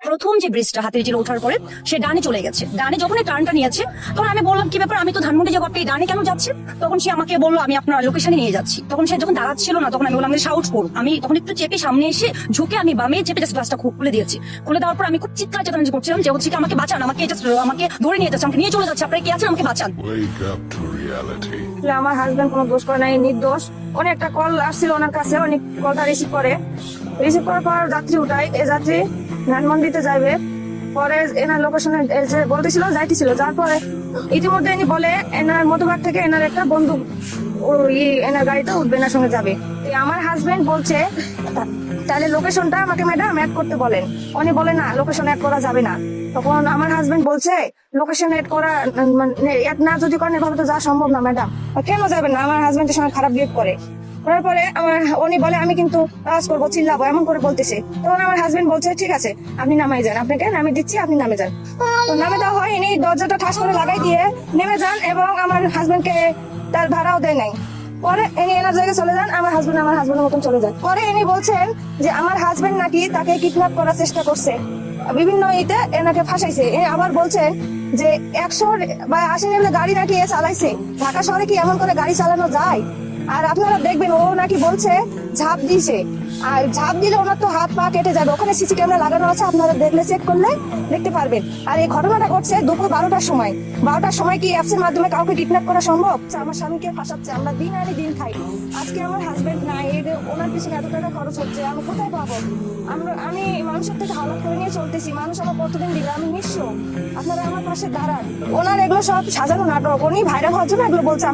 প্রথম যে ব্রিজটা হাতের জিরে ওঠার পরে সে ডানে চলে গেছে। ডানে যখন টার্নটা নিয়েছে তখন আমি বললাম কি ব্যাপার, আমি তো ধানমন্ডি যাবো, আপনি ডানে কেন যাচ্ছে? তখন সে আমাকে বললো আমি আপনার লোকেশনে নিয়ে যাচ্ছি। তখন সে যখন দাঁড়াচ্ছিল না তখন আমি বললাম শাউট করুন। আমি তখন একটু চেপে সামনে এসে ঝুঁকে আমি বামে চেপে জাস্ট গ্লাসটা খুলে দিয়েছি। খুলে দেওয়ার পর আমি খুব চিৎকার চেতনা করছিলাম যে হচ্ছে কি আমাকে বাঁচান, আমাকে আমাকে ধরে নিয়ে যাচ্ছে, আমাকে নিয়ে চলে যাচ্ছে, আপনারা কি আছেন, আমাকে বাঁচান। Wake up to reality. আমার হাজবেন্ড কোনো দোষ করে নাই, নির্দোষ। উনি একটা কল আসছিল ওনার কাছে, উনি কলটা রিসিভ করার পর যাত্রী উঠায়। এই যাত্রী ধানমন্ডিতে যাবে, পরে এনার লোকেশনে বলতেছিল যাইতেছিল। যার পরে ইতিমধ্যে ইনি বলে এনার মধুঘাট থেকে এনার একটা বন্ধু এনার গাড়িতে উঠবে, এনার সঙ্গে যাবে। আমার হাজবেন্ড বলছে তাহলে লোকেশনটা আমাকে ম্যাডাম অ্যাড করতে বলেন। উনি বলে না, লোকেশন অ্যাড করা যাবে না। তখন আমার হাজবেন্ড বলছে লোকেশন অ্যাড করা অ্যাড না যদি করেন এভাবে তো যাওয়া সম্ভব না ম্যাডাম। কেন যাবেন না? আমার হাজবেন্ডের সঙ্গে খারাপ বিহেভ করার পরে উনি বলে আমি কিন্তু কাজ করবো, চিল্লাবো, এমন করে বলতেছে। তখন আমার হাজবেন্ড বলছে ঠিক আছে আপনি নামাই যান, আপনাকে নামে দিচ্ছি, আপনি নামে যান। তো নামে দেওয়া হয়, ইনি দরজাটা ঠাস করে লাগাই দিয়ে নেমে যান এবং আমার হাজবেন্ডকে তার ভাড়াও দেয় নাই। পরে ইনি এনার জায়গায় চলে যান, আমার হাজবেন্ডের মতন চলে যান। পরে ইনি বলছেন যে আমার হাজবেন্ড নাকি তাকে কিডন্যাপ করার চেষ্টা করছে, বিভিন্ন ইতে এনাকে ফাঁসাইছে। আবার বলছেন যে 100 বা 80 নিলে গাড়ি নাকি চালাইছে। ঢাকা শহরে কি এমন করে গাড়ি চালানো যায়? আর আপনারা দেখবেন ও নাকি বলছে ঝাঁপ দিয়েছে, আর ঝাঁপ দিলে ওনার তো হাত পা কেটে যাবে। ওখানে সিসি ক্যামেরা লাগানো আছে, আপনারা দেখলে চেক করলে দেখতে পারবেন। আর এই ঘটনাটা ঘটছে দুপুর 12টার সময়। 12টার সময় কি অ্যাপসের মাধ্যমে কাউকে কিডন্যাপ করা সম্ভব? আমার স্বামীকে ফাঁসাচ্ছে, আমরা দিন আনি দিন খাই। আজকে আমার হাজবেন্ড নাই, ওনার পিছনে এত টাকা খরচ হচ্ছে, আমি কোথায় পাবো? আমি মানুষের থেকে হালাত করে নিয়ে চলতেছি, মানুষ আমার কতদিন দিবে, আমি নিঃস্ব। আপনারা আমার পাশে দাঁড়ান। ওনার এগুলো সব সাজানো নাটক, উনি ভাইরাল হওয়ার জন্য এগুলো বলছে।